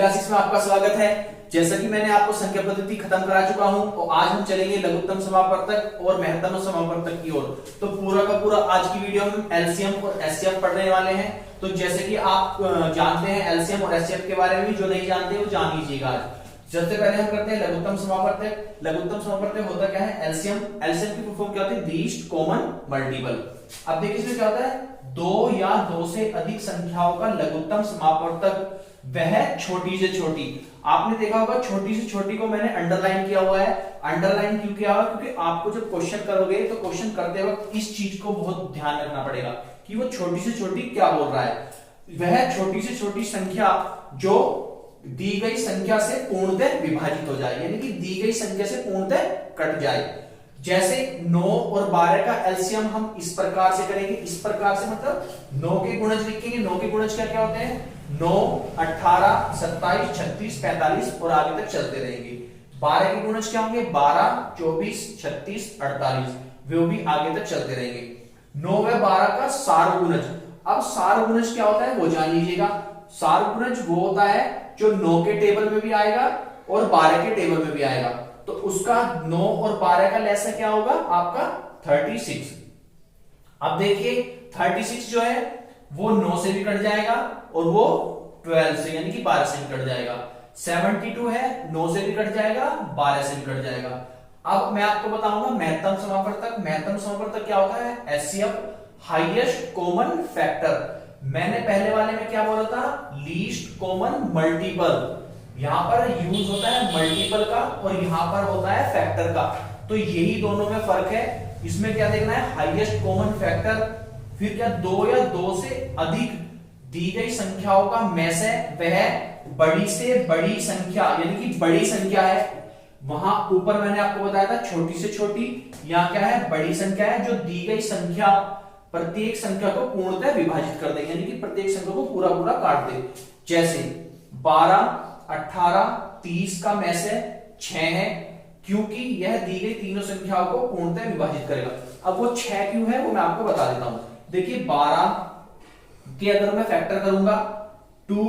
Classes में आपका स्वागत है। जैसा कि मैंने आपको संख्या पद्धति खत्म करा चुका हूं और आज हम चलेंगे लघुत्तम समापवर्तक और महत्तम समापवर्तक की ओर। तो पूरा का पूरा आज की वीडियो हम एलसीएम और एचसीएफ पढ़ने वाले हैं। तो जैसे कि आप जानते हैं एलसीएम और एचसीएफ के बारे में, जो नहीं जानते वो जान लीजिएगा आज। सबसे पहले हम करते हैं लघुत्तम समापवर्तक। लघुत्तम समापवर्तक होता क्या है? एलसीएम। एलसीएम की फुल फॉर्म क्या होती है? Least common multiple. अब देखिए इसमें क्या होता है, दो या दो से अधिक संख्याओं का लघुत्तम समापवर्तक, वह छोटी से छोटी। आपने देखा होगा छोटी से छोटी को मैंने अंडरलाइन किया हुआ है। अंडरलाइन क्यों किया हुआ? क्योंकि आपको जब क्वेश्चन करोगे तो क्वेश्चन करते वक्त इस चीज को बहुत ध्यान रखना पड़ेगा कि वो छोटी से छोटी क्या बोल रहा है। वह छोटी से छोटी संख्या जो दी गई संख्या से पूर्णतः विभाजित हो जाए, यानी कि दी गई संख्या से पूर्णतः कट जाए। जैसे 9 और 12 का एलसीएम हम इस प्रकार से करेंगे। इस प्रकार से मतलब 9 के गुणज लिखेंगे। 9 के गुणज क्या क्या होते हैं? 9, 18, 27, 36, 45 और आगे तक चलते रहेंगे। 12 के गुणज क्या होंगे? 12, 24, 36, 48, वो भी आगे तक चलते रहेंगे। 9 व 12 का सारगुणज। अब सारगुणज क्या होता है वो जान लीजिएगा। सारगुणज वो होता है जो 9 के टेबल में भी आएगा और 12 के टेबल में भी आएगा। तो उसका 9 और 12 का लेसा क्या होगा आपका? 36। अब देखिए 36 जो है वो 9 से भी कट जाएगा और वो 12 से यानी कि 12 से भी कट जाएगा। 72 है, 9 से भी कट जाएगा, 12 से भी कट जाएगा। अब मैं आपको बताऊंगा महत्तम समापवर्तक। महत्तम समापवर्तक क्या होता है? HCF, highest common factor. मैंने पहले वाले में क्या बोला था? Least common multiple. यहां पर यूज होता है मल्टीपल का और यहां पर होता है फैक्टर का। तो यही दोनों में फर्क है। इसमें क्या देखना है? Highest common factor. फिर क्या? 2 या 2 से अधिक दी गई संख्याओं का में से वह बड़ी से बड़ी संख्या, यानी कि बड़ी संख्या है। वहां ऊपर मैंने आपको बताया था छोटी से छोटी, यहां क्या है? बड़ी संख्या है जो दी गई संख्या, प्रत्येक संख्या को पूर्णतः विभाजित कर दे, यानी कि प्रत्येक संख्या को पूरा पूरा काट दे। जैसे 12, 18, 30 का में से 6 है, क्योंकि यह दी गई तीनों संख्याओं को पूर्णतः विभाजित करेगा। अब वो 6 क्यों है वो मैं आपको बता देता हूं। देखिए 12 के अगर मैं फैक्टर करूंगा 2,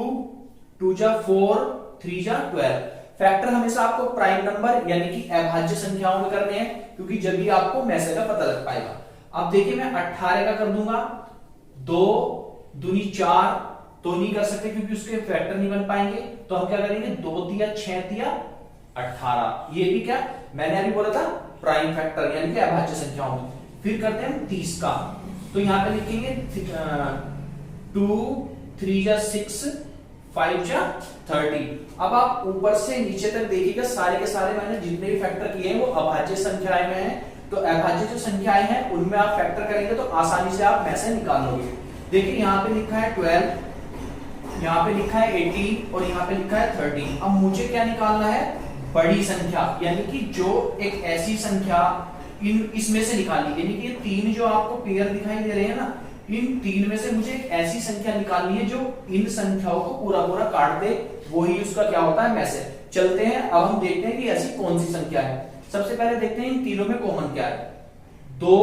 2 जा 4, 3 जा 12। फैक्टर हमेशा आपको प्राइम नंबर यानी कि अभाज्य संख्याओं में करने हैं, क्योंकि जब भी आपको मैसे का पता लग पाएगा। अब देखिए मैं 18 का कर दूंगा, 2 दूनी 4 तो नहीं कर सकते क्योंकि उसके फैक्टर नहीं बन पाएंगे। तो हम क्या करेंगे? 2 दिया 6 दिया 18। ये भी क्या मैंने अभी बोला था? प्राइम फैक्टर यानी कि अभाज्य संख्याओं में। फिर करते हैं 30 का। तो यहां पे लिखेंगे 2, 3 जा 6, 5 जा 30। अब आप ऊपर से नीचे तक देखिएगा, सारे के सारे मैंने जितने भी फैक्टर किए हैं वो अभाज्य संख्याएं में हैं। तो अभाज्य जो संख्याएं हैं उनमें आप फैक्टर करेंगे तो आसानी से आप में से निकाल लोगे। देखिए यहाँ पे लिखा है 12, यहाँ पे लिखा है 18 और यहाँ पे लिखा है 30। अब मुझे क्या निकालना है? बड़ी संख्या, यानी कि जो एक ऐसी संख्या इसमें से निकालनी, यानी कि ये 3 जो आपको पेयर दिखाई दे रहे हैं ना, इन 3 में से मुझे एक ऐसी संख्या निकालनी है जो इन संख्याओं को पूरा पूरा काट दे। वही उसका क्या होता है? मैसेज। चलते हैं अब हम देखते हैं कि ऐसी कौन सी संख्या है। सबसे पहले देखते हैं इन तीनों में कॉमन क्या है। 2,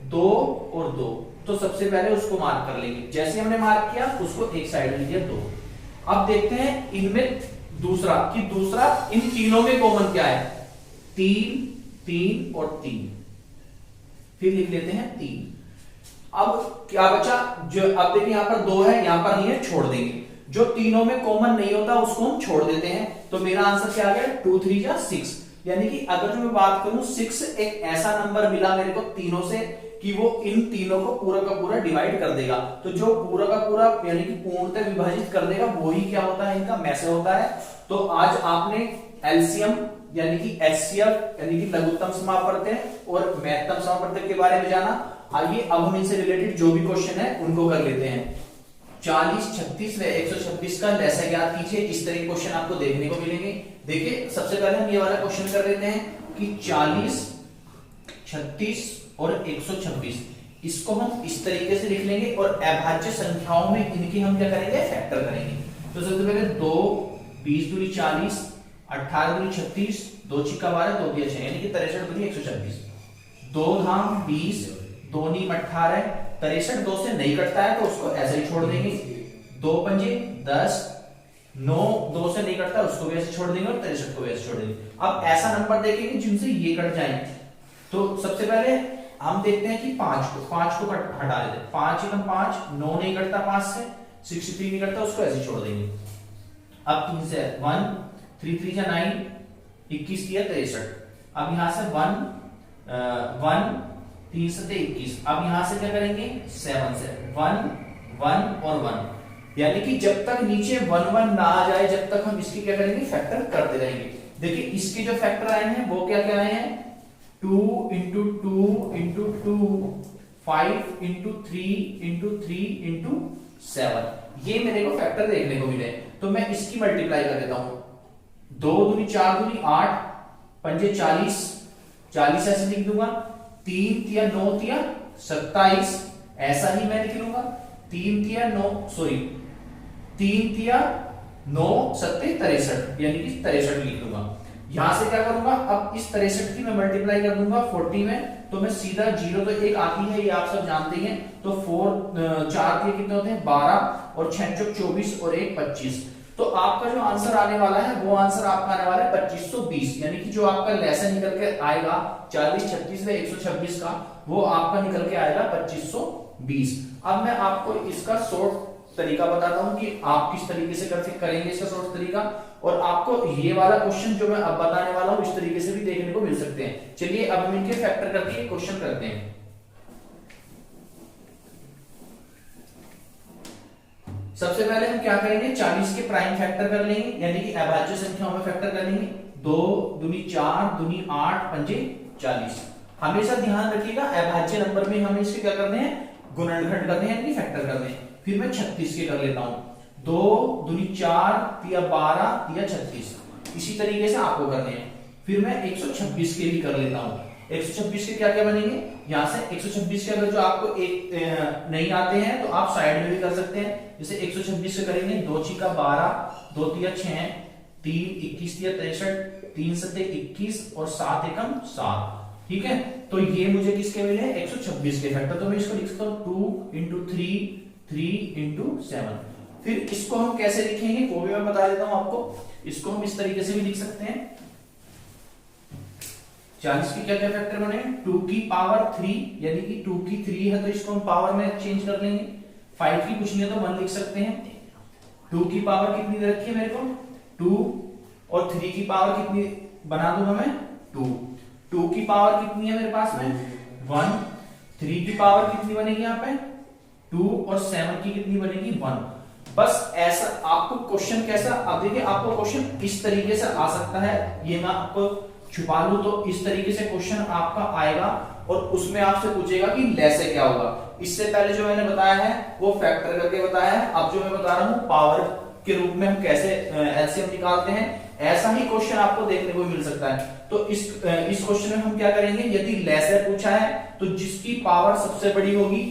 2 और 2। तो सबसे पहले उसको मार्क कर लेंगे। जैसे हमने मार्क किया उसको एक साइड में लिया 2। अब देखते हैं इनमें दूसरा कि दूसरा इन तीनों में कॉमन क्या है? 3, 3 और 3। फिर लिख लेते हैं 3। अब क्या बचा? जो अब देखिए यहां पर 2 है, यहां पर नहीं है, छोड़ देंगे। जो तीनों में कॉमन नहीं होता उसको हम छोड़ देते हैं। तो मेरा आंसर क्या आ गया? 2, 3 जा 6। यानी कि अगर जो मैं बात करूं 6 एक ऐसा नंबर मिला मेरे को तीनों से कि वो इन तीनों को पूरा का पूरा डिवाइड कर देगा। तो जो पूरा का पूरा यानी कि पूर्णतः विभाजित कर देगा वही क्या होता है? इनका मैसे होता है। तो आज आपने एलसीएम यानी कि एचसीएफ यानी कि लघुत्तम समापवर्तक और महत्तम समापवर्तक के बारे में जाना। आइए अब हम इनसे रिलेटेड जो भी क्वेश्चन है उनको कर लेते हैं। 40, 36 व 126 का लेसा ज्ञात कीजिए। इस तरह के क्वेश्चन आपको देखने को मिलेंगे। देखिए सबसे पहले हम ये वाला क्वेश्चन कर लेते हैं कि 40, 36 और 126, इसको हम इस तरीके से लिख लेंगे और अभाज्य संख्याओं में इनकी हम क्या करेंगे? फैक्टर करेंगे। तो सबसे पहले 2, 20 दूनी 40, 18 दूनी 36, 2 छिक्का 12, 2 दिया 6, यानी कि 63 दूनी 126। 2 धाम 20, 2 नीम 18, 63 2 से नहीं कटता है तो उसको ऐसे ही छोड़ देंगे। 2 पंजे 10, 9 2 से नहीं कटता, उसको भी ऐसे छोड़ देंगे और 63 को भी ऐसे छोड़ देंगे। अब ऐसा नंबर देखेंगे जिनसे ये कट जाए। तो सबसे पहले हम देखते हैं कि 5 को हटा देते हैं। 5 एकम 5, 9 नहीं कटता 5 से, 63 नहीं कटता, उसको ऐसे छोड़ देंगे। अब 3 से 1, 3 3 जा 9, 21 किया 63। अब यहां से 1 3 से 21। अब यहां से क्या करेंगे 7 से 1 1 और 1, यानी कि जब तक नीचे 1 1 ना आ जाए जब तक हम इसकी क्या करेंगे फैक्टर करते रहेंगे। देखिए इसके जो फैक्टर आए हैं वो क्या क्या आए हैं, 2 into 2 into 2, 5 into 3 into 3 into 7, ये मेरे को फैक्टर देखने को मिले। तो मैं इसकी मल्टीप्लाई कर देता हूं। 2 दूनी 4 दूनी 8, 5 40, 40 ऐसे लिख दूंगा। 3 तिया 9 तिया 27, ऐसा ही मैं लिख लूंगा। 3 तिया 9 सॉरी 3 तिया 9 7 63, यानी कि 63 लिख दूंगा। यहां से क्या करूंगा, अब इस 63 की मैं मल्टीप्लाई कर दूंगा 40 में, तो मैं सीधा 0 तो 1 आती है, ये आप सब जानते हैं। तो 4 के कितने होते हैं 12, और 6 चौक 24 और 1 25। तो आपका जो आंसर आने वाला है वो आंसर आपका आने वाला है 2520, यानी कि जो आपका लेसन निकल के आएगा 40 36 व 126 का, वो आपका निकल के आएगा 2520। अब मैं आपको इसका शॉर्ट तरीका बताता हूं कि आप किस तरीके से करेंगे इसका शॉर्ट तरीका, और आपको ये वाला क्वेश्चन जो मैं अब बताने वाला हूं इस तरीके से भी देखने को मिल सकते हैं। चलिए अब हम इनके फैक्टर करके क्वेश्चन करते हैं। सबसे पहले हम क्या करेंगे, 40 के प्राइम फैक्टर कर लेंगे, यानी कि अभाज्य संख्याओं में फैक्टर कर लेंगे। 2 दूनी 4 दूनी 8 पंजे 40। हमेशा ध्यान रखिएगा अभाज्य नंबर में हमें इसके क्या करने हैं, गुणनखंड करने हैं, यानी फैक्टर करने हैं। फिर मैं 36 के कर लेता हूं। 2 दूनी 4 तिया 12 तिया 36, इसी तरीके से आपको करने हैं। फिर मैं 126 के भी कर लेता हूं। 126 के क्या क्या बनेंगे, यहां से 126 के अगर जो आपको एक नहीं आते हैं तो आप साइड में भी कर सकते हैं। जैसे 126 से करेंगे 2 छिका 12, 2 तिया 6, 3 21 तिया 63, 3 सत्ते 21 और 7 एकम 7। ठीक है, तो ये मुझे किसके मिले 126 के फैक्टर। तो मैं इसको लिख सकता हूं 2 into 3 3 into 7। फिर इसको हम कैसे लिखेंगे वो भी मैं बता देता हूं आपको। इसको हम इस तरीके से भी लिख सकते हैं। 40 की क्या क्या फैक्टर बने, 2 की पावर 3, यानी कि 2 की 3 है तो इसको हम पावर में चेंज कर लेंगे। 5 की कुछ नहीं है तो 1 लिख सकते हैं। 2 की पावर कितनी दे रखी है मेरे को 2, और 3 की पावर कितनी बना दूंगा मैं 2। 2 की पावर कितनी है मेरे पास में 1, 3 की पावर कितनी बनेगी यहाँ पे 2, और 7 की कितनी बनेगी 1। बस ऐसा आपको क्वेश्चन कैसा, अब देखिए आपको क्वेश्चन इस तरीके से आ सकता है, ये मैं आपको छुपा लूं तो इस तरीके से क्वेश्चन आपका आएगा, और उसमें आपसे पूछेगा कि लेसे क्या होगा। इससे पहले जो मैंने बताया है वो फैक्टर करके बताया है, अब जो मैं बता रहा हूं पावर के रूप में हम कैसे एलसीएम निकालते हैं, ऐसा ही क्वेश्चन आपको देखने को मिल सकता है। तो इस क्वेश्चन में हम क्या करेंगे, यदि लेसे पूछा है तो जिसकी पावर सबसे बड़ी होगी,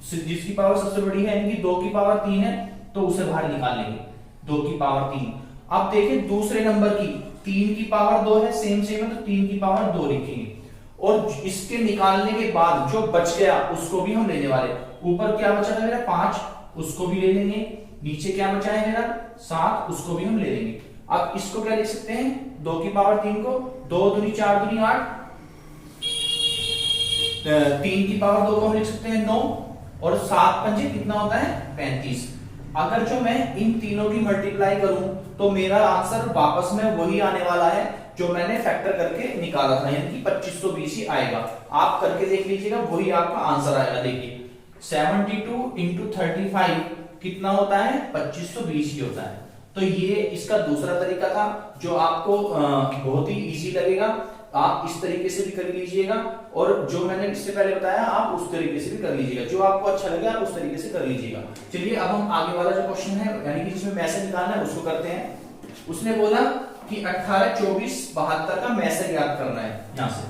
जिसकी पावर सबसे बड़ी है यानी कि 2 की पावर 3 है तो उसे बाहर निकाल लेंगे, 2 की पावर 3। अब देखिए दूसरे नंबर की 3 की पावर 2 है, सेम सेम है, तो 3 की पावर 2 लिखेंगे, और इसके निकालने के बाद जो बच गया उसको भी हम लेने वाले। ऊपर क्या बचा था मेरा 5, उसको भी ले लेंगे। नीचे क्या बचा है मेरा 7, उसको भी हम ले लेंगे। अब इसको क्या लिख सकते हैं, 2 की पावर 3 को 2 दूनी 4 दूनी 8, 3 की पावर 2 को हम लिख सकते हैं 9, और 7 पंजे कितना होता है 35। अगर जो मैं इन तीनों की मल्टीप्लाई करूं तो मेरा आंसर वापस में वही आने वाला है जो मैंने फैक्टर करके निकाला था, यानी कि 2520 ही आएगा। आप करके देख लीजिएगा, वही आपका आंसर आएगा। देखिए 72 into 35 कितना होता है 2520 ही होता है। तो ये इसका दूसरा तरीका था जो आपको बहुत ही इजी लगेगा। आप इस तरीके से भी कर लीजिएगा, और जो मैंने इससे पहले बताया आप उस तरीके से भी कर लीजिएगा, जो आपको अच्छा लगे आप उस तरीके से कर लीजिएगा। चलिए अब हम आगे वाला जो क्वेश्चन है यानी कि जिसमें मैसेज निकालना है उसको करते हैं। उसने बोला कि 18 24 72 का मैसेज याद करना है यहां से।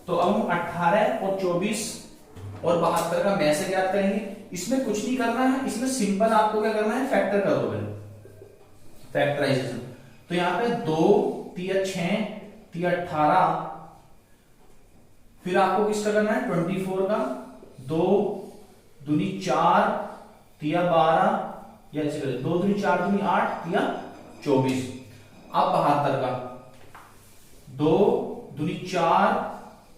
तो अब हम 18 और 24 और 72 का मैसेज याद करेंगे। इसमें कुछ नहीं करना है, इसमें सिंपल आपको क्या करना है फैक्टर कर दो, फैक्टराइजेशन। तो यहाँ पे 2 तिया 6 तिया 18, फिर आपको किसका करना है 24 का, 2 दूनी 4 तिया 12 या ऐसे करें 2 दूनी 4 दूनी 8 या 24। अब 72 का 2 दूनी 4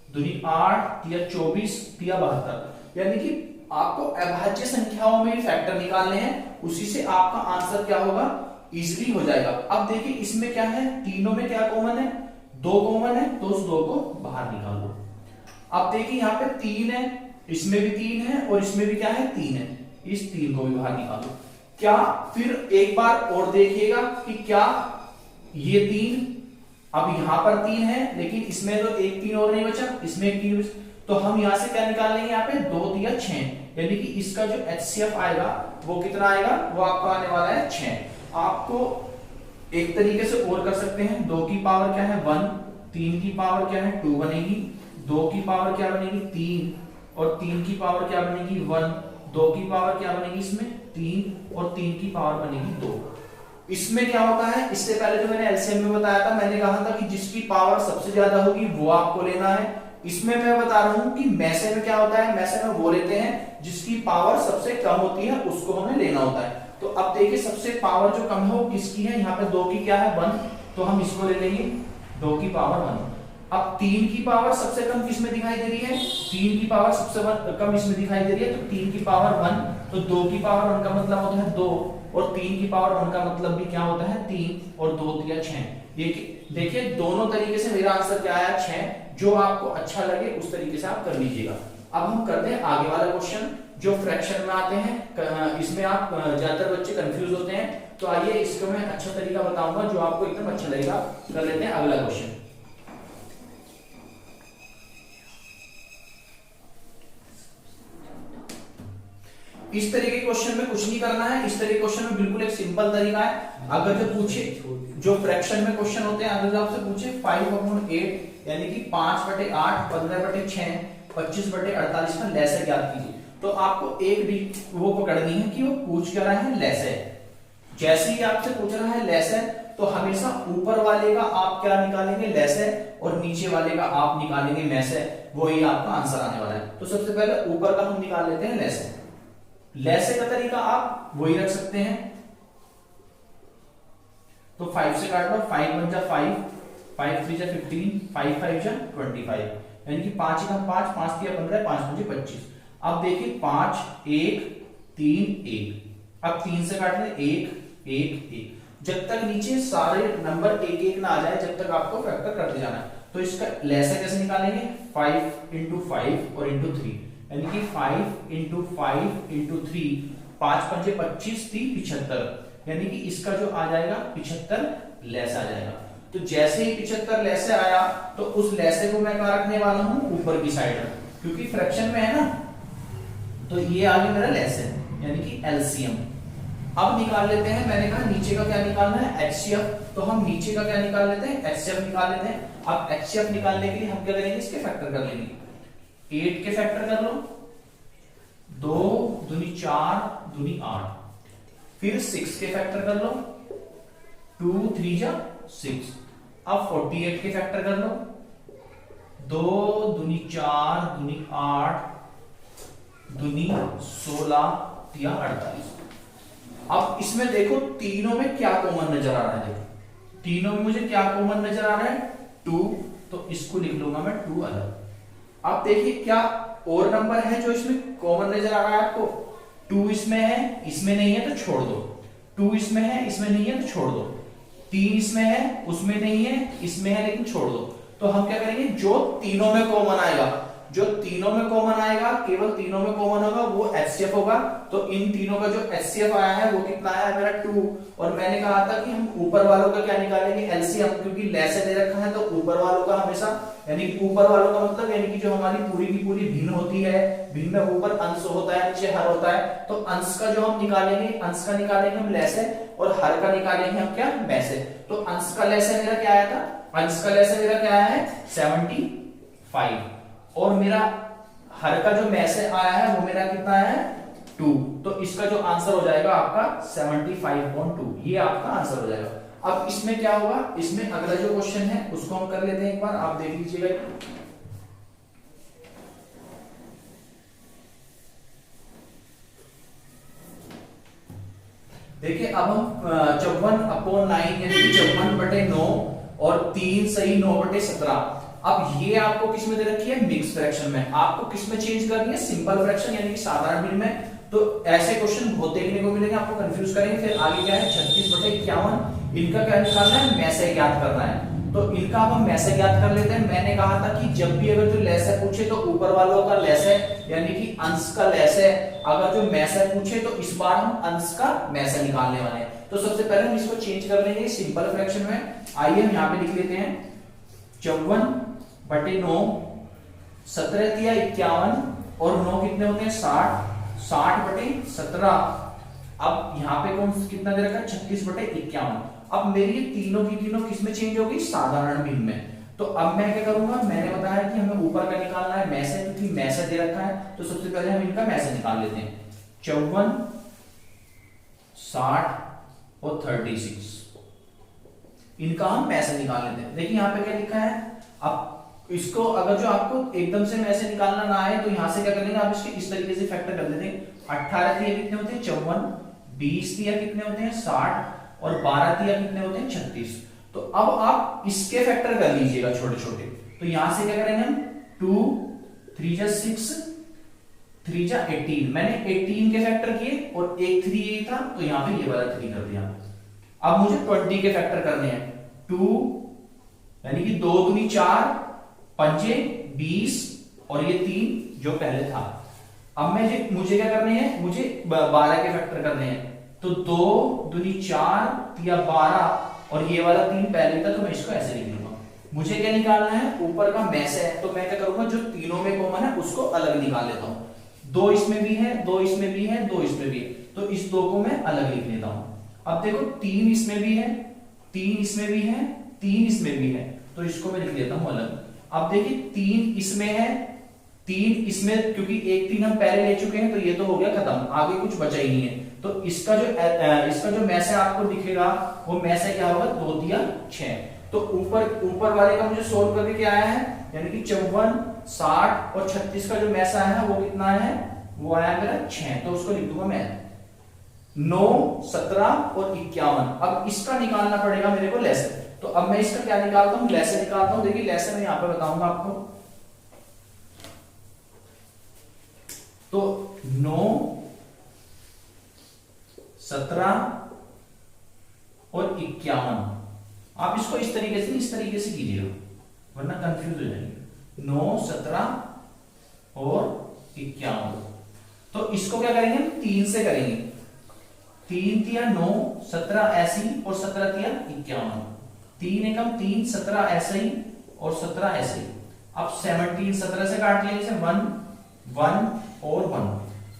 दूनी 8 या 24 या 72, यानी कि आपको अभाज्य संख्याओं में फैक्टर निकालने हैं, उसी से आपका आंसर क्या होगा, इजीली हो जाएगा। अब देखिए इसमें क्या है, तीनों में क्या कॉमन है, 2 कॉमन है, तो उस 2 को बाहर निकालो। अब देखिए यहाँ पे 3 है, इसमें भी 3 है और इसमें भी क्या है 3 है, इस 3 को भी बाहर निकालो। क्या फिर एक बार और देखिएगा कि क्या ये 3, अब यहां पर 3 है लेकिन इसमें तो एक 3 और नहीं बचा, इसमें एक 3 बचा, तो हम यहां से क्या निकाल लेंगे, यहाँ पे 2 या 6, यानी कि इसका जो HCF आएगा वो कितना आएगा, वो आपका आने वाला है 6। आपको एक तरीके से और कर सकते हैं, 2 की पावर क्या है 1, 3 की पावर क्या है 2 बनेगी, 2 की पावर क्या बनेगी 3 और 3 की पावर क्या बनेगी 1, 2 की पावर क्या बनेगी इसमें 3 और 3 की पावर बनेगी 2। इसमें क्या होता है, इससे पहले जो मैंने एलसीएम में बताया था, मैंने कहा था कि जिसकी पावर सबसे ज्यादा होगी वो आपको लेना है। इसमें मैं बता रहा हूं कि मैसे में क्या होता है, मैसे में वो लेते हैं जिसकी पावर सबसे कम होती है, उसको हमें लेना होता है। तो अब देखिए सबसे पावर जो कम है वो किसकी है, यहाँ पे 2 की क्या है 1, तो हम इसको ले लेंगे 2 की पावर 1। अब 3 की पावर सबसे कम किसमें दिखाई दे रही है, 3 की पावर सबसे कम इसमें दिखाई दे रही है, तो 3 की पावर 1, तो 2 की पावर 1 का मतलब होता है 2 और 3 की पावर 1 का मतलब भी क्या होता है 3 और 2 दिया 6। देखिए दोनों तरीके से मेरा आंसर क्या आया 6, जो आपको अच्छा लगे उस तरीके से आप कर लीजिएगा। अब हम करते हैं आगे वाला क्वेश्चन जो फ्रैक्शन में आते हैं, इसमें आप ज्यादातर बच्चे कंफ्यूज होते हैं, तो आइए इसको मैं अच्छा तरीका बताऊंगा जो आपको एकदम अच्छा लगेगा। कर लेते हैं अगला क्वेश्चन। इस तरीके के क्वेश्चन में कुछ नहीं करना है, इस तरीके के क्वेश्चन में बिल्कुल एक सिंपल तरीका है। अगर जो पूछे, जो फ्रैक्शन में क्वेश्चन होते हैं, अगर आपसे पूछे 5/8 यानी कि 5/8, 15/6, 25/48 का लैसे ज्ञात कीजिए, तो आपको एक वो पकड़नी है कि वो पूछ क्या रहा है, लैसे। जैसे ही आपसे पूछ रहा है लैसे, तो हमेशा ऊपर वाले का आप क्या निकालेंगे लैसे और नीचे वाले का आप निकालेंगे मैसे, वही आपका आंसर आने वाला है। तो सबसे पहले ऊपर का हम निकाल लेते हैं लैसे। लैसे का तरीका आप वही रख सकते हैं, तो 5 से काट लो, 5 1 जा 5, 5 3 जा 15, 5 5 जा 25, यानी कि 5 का 5, 5 3 15, 5 5 25। अब देखिए 5 1 3 1, अब 3 से काट ले 1 1 1, जब तक नीचे सारे नंबर 1 1 ना आ जाए जब तक आपको फैक्टर करते जाना है। तो इसका लैसे कैसे निकालेंगे, 5 into 5 और into 3, यानी कि 5 into 5 into 3, 5 5 25 3 75, यानी कि इसका जो आ जाएगा 75 लैसे आ जाएगा। तो जैसे ही 75 लैसे आया तो उस लैसे को मैं कहां रखने वाला हूं, ऊपर की साइड, क्योंकि फ्रैक्शन में है ना, तो ये आ गया मेरा लैसे यानी कि एलसीएम। अब निकाल लेते हैं, मैंने कहा नीचे का क्या निकालना है एचसीएफ, तो हम नीचे का क्या निकाल लेते हैं एचसीएफ निकाल लेते हैं। अब एचसीएफ निकालने के लिए हम क्या करेंगे, इसके फैक्टर कर लेंगे, 8 के फैक्टर कर लो, 2 दूनी 4 दूनी 8, फिर 6 के फैक्टर कर लो, 2 3 जा 6। अब 48 के फैक्टर कर लो, 2 दूनी 4 दूनी 8 दूनी 16 या 48। अब इसमें देखो तीनों में क्या कॉमन नजर आ रहा है, देखो तीनों में मुझे क्या कॉमन नजर आ रहा है 2, तो इसको लिख लूंगा मैं 2 अलग। अब देखिए क्या और नंबर है जो इसमें कॉमन नजर आ रहा है आपको, 2 इसमें है, इसमें नहीं है तो छोड़ दो, 2 इसमें है, इसमें नहीं है तो छोड़ दो, 3 इसमें है, उसमें नहीं है, इसमें है लेकिन छोड़ दो। तो हम क्या करेंगे, जो तीनों में कॉमन आएगा, जो तीनों में कॉमन आएगा, केवल तीनों में कॉमन होगा वो एचसीएफ होगा। तो इन तीनों का जो एचसीएफ आया है वो कितना आया है मेरा 2, और मैंने कहा था कि हम ऊपर वालों का क्या निकालेंगे एलसीएम, क्योंकि लैसे दे रखा है तो ऊपर वालों का हमेशा, यानी ऊपर वालों का मतलब यानी कि जो हमारी पूरी की पूरी भिन्न होती है, भिन्न में ऊपर अंश होता है नीचे हर होता है, तो अंश का जो हम निकालेंगे, अंश का निकालेंगे हम लैसे और हर का निकालेंगे हम क्या मैसे। तो अंश का लैसे मेरा क्या आया था, अंश का लैसे मेरा क्या आया है 75, और मेरा हर का जो मैसे आया है वो मेरा कितना है 2, तो इसका जो आंसर हो जाएगा आपका 75.2, ये आपका आंसर हो जाएगा। अब इसमें क्या होगा, इसमें अगला जो क्वेश्चन है उसको हम कर लेते हैं एक बार, आप देख लीजिएगा। देखिए अब हम 54/9 यानी कि 54/9 और 3 सही 9/17। अब ये आपको किस में दे रखी है? मिक्स फ्रैक्शन में। आपको किस में चेंज करनी है? सिंपल फ्रैक्शन यानी कि साधारण भिन्न में। तो ऐसे क्वेश्चन बहुत देखने को मिलेंगे, आपको कंफ्यूज करेंगे। फिर आगे क्या है? 36/51। इनका क्या निकालना है? मैसे ज्ञात करना है। तो इनका अब हम मैसे ज्ञात कर लेते हैं। मैंने कहा था कि जब भी अगर जो लेस है पूछे तो ऊपर वालों का लेस है यानी कि अंश का लेस है। अगर जो मैसे पूछे तो इस बार हम अंश का मैसे निकालने वाले हैं। तो सबसे पहले हम इसको चेंज कर लेंगे सिंपल फ्रैक्शन में। आइए हम यहाँ पे लिख लेते हैं 54/9, 17 तिया 51 और 9 कितने होते हैं? 60, 60/17। अब यहाँ पे कौन कितना दे रखा है? 36/51। अब मेरी ये तीनों की तीनों किस में चेंज होगी? साधारण भिन्न में। तो अब मैं क्या करूंगा? मैंने बताया कि हमें ऊपर का निकालना है मैसे, क्योंकि मैसे दे रखा है। तो सबसे पहले हम इनका मैसे निकाल लेते हैं। 54, 60 और 36, इनका हम मैसे निकाल लेते हैं। देखिए यहाँ पे क्या लिखा है? अब इसको अगर जो आपको एकदम से मैसे निकालना ना आए तो यहां से क्या करेंगे? आप इसके इस तरीके से फैक्टर कर लेते हैं। 18 तिया कितने होते हैं? 54, 20 तिया कितने होते हैं? 60 और 12 तिया कितने होते हैं? 36। तो अब आप इसके फैक्टर कर लीजिएगा छोटे छोटे। तो यहां से क्या करेंगे हम? 2 3 जा 6, 3 जा 18। मैंने 18 के फैक्टर किए और एक 3 ये था, तो यहां पे ये वाला 3 कर दिया। अब मुझे 20 के फैक्टर करने हैं। 2 यानी कि 2 दूनी 4, 5 20 और ये 3 जो पहले था। अब मुझे क्या करने हैं? मुझे 12 के फैक्टर करने हैं। तो 2 दूनी 4 या 12 और ये वाला 3 पहले था, तो मैं इसको ऐसे लिख लूंगा। मुझे क्या निकालना है? ऊपर का मैसे है। तो मैं क्या करूंगा? जो तीनों में कॉमन है उसको अलग निकाल लेता हूं। 2 इसमें भी है, 2 इसमें भी है, 2 इसमें भी है, तो इस 2 को मैं अलग लिख लेता हूं। अब देखो 3 इसमें भी है, 3 इसमें भी है, 3 इसमें भी है, तो इसको मैं लिख लेता हूं अलग। अब देखिए 3 इसमें है, 3 इसमें, क्योंकि एक 3 हम पहले ले चुके हैं तो ये तो हो गया खत्म, आगे कुछ बचा ही नहीं है। तो इसका जो मैसे आपको दिखेगा वो मैसे क्या होगा? 2 दिया 6। तो ऊपर वाले का मुझे सोल्व करके क्या आया है? यानी कि 54, 60 और 36 का जो मैसा आया है वो कितना है? वो आया मेरा 6। तो उसको लिख दूंगा मैं 9, 17 और 51। अब इसका निकालना पड़ेगा मेरे को लेसन। तो अब मैं इसका क्या निकालता हूं? लेसन निकालता हूं। देखिए लेसन मैं यहां पे बताऊंगा आपको। तो 9, 17 और 51, आप इसको इस तरीके से कीजिएगा वरना कंफ्यूज हो जाएंगे। 9, 17 और 51। तो इसको क्या करेंगे? हम 3 से करेंगे। 3 तिया 9, 17 ऐसे ही और 17 तिया 51। 3 एकम 3, 17 ऐसे ही और 17 ऐसे ही। अब 17 17 से काट लिया जैसे 1 1 और 1।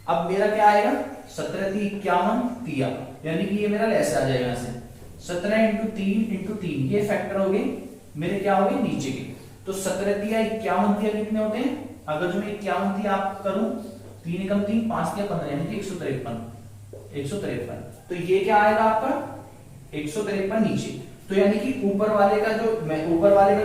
अब मेरा क्या आएगा? 17 ती 51 तिया, यानी कि ये मेरा लेस आ जाएगा यहां से। 17 इंटू 3 इंटू 3, ये फैक्टर हो गए मेरे, क्या हो गए? नीचे के। तो 17 तिया 51 तिया कितने होते हैं? अगर जो मैं 51 तिया आप करूं, 3 एकम 3, 5 तिया 15, यानी कि 153। तो ये क्या आएगा आपका? 153 नीचे। तो यानी कि ऊपर वाले का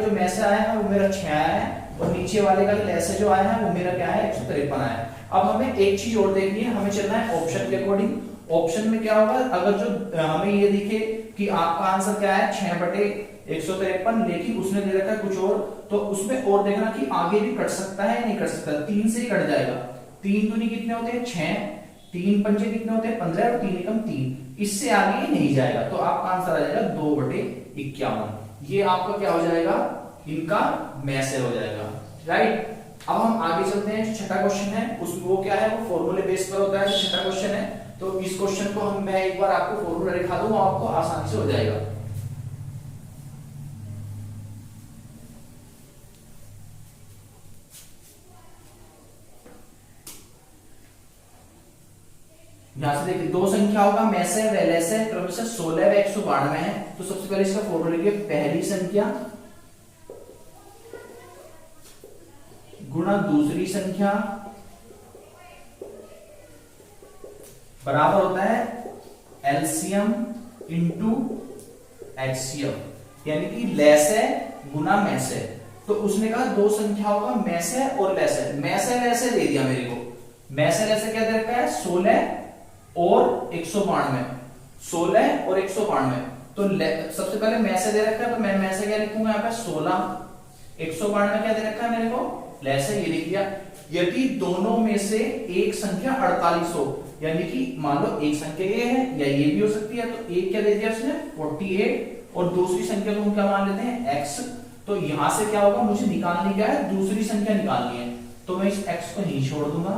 जो मैसे आया है वो मेरा 6 आया है और नीचे वाले का जो लेस जो आया है वो मेरा क्या है? 153 आया है। अब हमें एक चीज और देखनी है, हमें चलना है ऑप्शन के अकॉर्डिंग। ऑप्शन में क्या होगा? अगर जो हमें ये दिखे कि आपका आंसर क्या है? 6/153, लेकिन उसने दे रखा है कुछ और, तो उसमें और देखना कि आगे भी कट सकता है या नहीं कट सकता। 3 से ही कट जाएगा। 3 दूनी कितने होते हैं? 6, 3 पंजे कितने होते हैं? 15 और 3 एकम 3। इससे आगे ये नहीं जाएगा, तो आपका आंसर आ जाएगा 2/51। ये आपका क्या हो जाएगा? इनका मैसे हो जाएगा, राइट। अब हम आगे चलते हैं। छठा क्वेश्चन है उसमें वो क्या है? वो फॉर्मूले बेस पर होता है। छठा क्वेश्चन है, तो इस क्वेश्चन को मैं एक बार आपको फॉर्मूला दिखा दूंगा, आपको आसानी से हो जाएगा। यहां से देखिए 2 संख्याओं का मैसे व लेसे क्रमशः 16 व 192 है। तो सबसे पहले इसका फॉर्मूला लिखिए। पहली संख्या गुणा दूसरी संख्या बराबर होता है एलसीएम इंटू एचसीएफ, यानी कि लेसे गुना मैसे। तो उसने कहा 2 संख्याओं का मैसे और लेसे। मैसे लेसे दे दिया मेरे को। मैसे लेसे क्या दे रखा है? 16 और 192। 16 और 192। तो सबसे पहले मैं से दे रखा है, तो मैं से क्या लिखूंगा यहाँ पे 16, 192 क्या दे रखा है मेरे को, लैसे ये लिख दिया। यदि दोनों में से एक संख्या 48 हो, यानी कि मान लो एक संख्या ये है या ये भी हो सकती है, तो एक क्या दे दिया उसने 48, और दूसरी संख्या को हम क्या मान लेते हैं x। तो यहां से क्या होगा, मुझे निकालनी क्या है, दूसरी संख्या निकालनी है, तो मैं इस x को नीचे छोड़ दूंगा,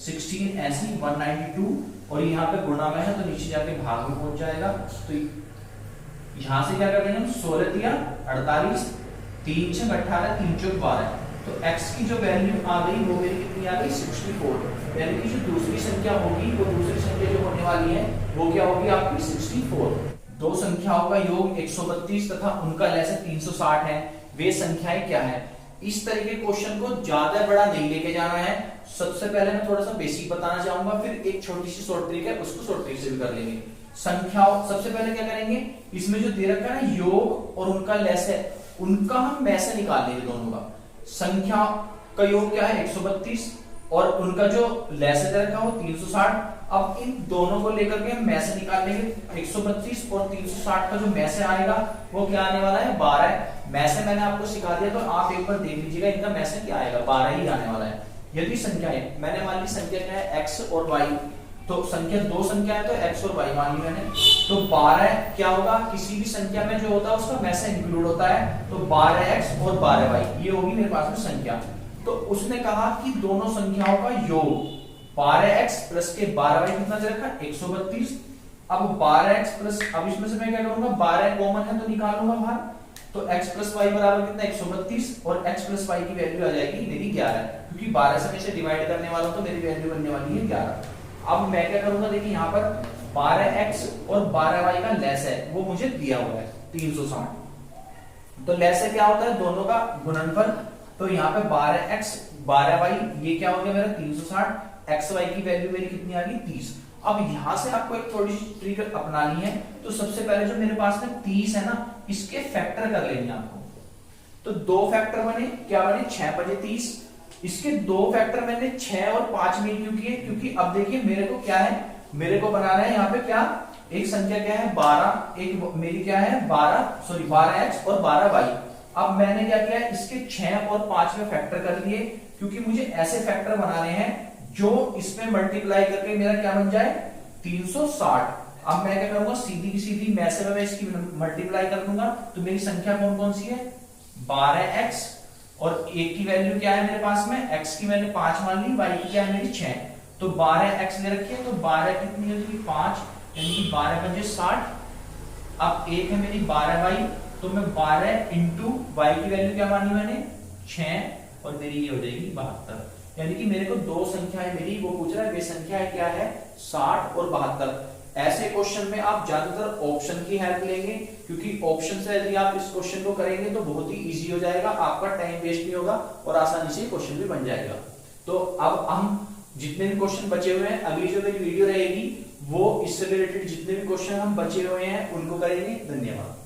16 ऐसी 192, और यहाँ पे गुणा में है तो नीचे जाके भाग में पहुंच जाएगा। तो यहां से क्या कर देंगे हम, 16 दिया 48, 3 6 18, 3 चौक 12, तो x की जो वैल्यू आ गई वो मेरी कितनी आ गई 64, यानी कि जो दूसरी संख्या होगी वो दूसरी संख्या जो होने वाली है वो क्या होगी आपकी 64। दो संख्याओं का योग 132 तथा उनका लैसे 360 है, वे संख्याएं क्या है। इस तरह के क्वेश्चन को ज्यादा बड़ा नहीं लेके जाना है। सबसे पहले मैं थोड़ा सा बेसिक बताना चाहूंगा, फिर एक छोटी सी शॉर्ट ट्रिक है उसको शॉर्ट ट्रिक से भी कर लेंगे। संख्याओं सबसे पहले क्या करेंगे, इसमें जो दे रखा है ना योग और उनका लैसे, उनका हम मैसे निकाल लेंगे दोनों का। संख्या का योग क्या है 132 और उनका जो लैसे दे रखा है वो 360। अब इन दोनों को लेकर के हम मैसे निकाल लेंगे। 132 और 360 का जो मैसे आएगा वो क्या आने वाला है 12। मैसे मैंने आपको सिखा दिया, तो आप एक बार देख लीजिएगा इनका मैसे क्या आएगा, 12 ही आने वाला है। यदि संख्या है, मैंने मान ली संख्या क्या है x और y, तो संख्या दो संख्या है तो x और y मान ली मैंने, तो 12 क्या होगा, किसी भी संख्या में जो होता है उसका मैसे इंक्लूड होता है, तो 12x और 12y ये होगी मेरे पास में संख्या। तो उसने कहा कि दोनों संख्याओं का योग 12x प्लस के 12y कितना दे रखा 132। अब 12x प्लस, अब इसमें से मैं क्या करूंगा, 12 कॉमन है तो निकालूंगा बाहर, तो x प्लस वाई बराबर कितना 132, और x प्लस वाई की वैल्यू आ जाएगी मेरी 11, क्योंकि 12 से मैं इसे डिवाइड करने वाला हूं तो मेरी वैल्यू बनने वाली है 11। अब मैं क्या करूंगा, देखिए यहाँ पर 12x और 12y का लेस है वो मुझे दिया हुआ है 360, तो लेस है क्या होता है दोनों का गुणनफल, तो यहाँ पे 12x 12y ये क्या हो गया मेरा 360, xy की वैल्यू मेरी कितनी आ गई 30। अब यहां से आपको एक थोड़ी सी ट्रिक अपनानी है, तो सबसे पहले जो मेरे पास में 30 है ना, इसके फैक्टर कर लेंगे आपको। तो दो फैक्टर बने, क्या बने 6 बजे 30, इसके दो फैक्टर मैंने 6 और 5 में क्यों किए, क्योंकि अब देखिए मेरे को क्या है, मेरे को बनाना है यहाँ पे क्या, एक संख्या क्या है 12, एक मेरी क्या है 12x और 12y। अब मैंने क्या किया, इसके 6 और 5 में फैक्टर कर लिए, क्योंकि मुझे ऐसे फैक्टर बनाने हैं जो इसमें मल्टीप्लाई करके मेरा क्या बन जाए 360। अब मैं क्या करूंगा, सीधी की सीधी मैसे में मैं इसकी मल्टीप्लाई कर दूंगा, तो मेरी संख्या कौन कौन सी है 12x, और एक की वैल्यू क्या है मेरे पास में, x की मैंने 5 मान ली, y की क्या है मेरी 6, तो 12x ले रखी है, तो 12 कितनी होगी 5, यानी कि 12 बजे 60। अब एक है मेरी 12y, तो मैं 12 इंटू y की वैल्यू क्या मानी मैंने 6, और मेरी ये हो जाएगी 72। यानी कि मेरे को दो संख्याएं मेरी वो पूछ रहा है, वे संख्याएं क्या है 60 और 72। ऐसे क्वेश्चन में आप ज्यादातर ऑप्शन की हेल्प लेंगे, क्योंकि ऑप्शन से यदि आप इस क्वेश्चन को करेंगे तो बहुत ही इजी हो जाएगा, आपका टाइम वेस्ट नहीं होगा और आसानी से क्वेश्चन भी बन जाएगा। तो अब हम जितने भी क्वेश्चन बचे हुए हैं, अगली जो मेरी वीडियो रहेगी वो इससे रिलेटेड जितने भी क्वेश्चन हम बचे हुए हैं उनको करेंगे। धन्यवाद।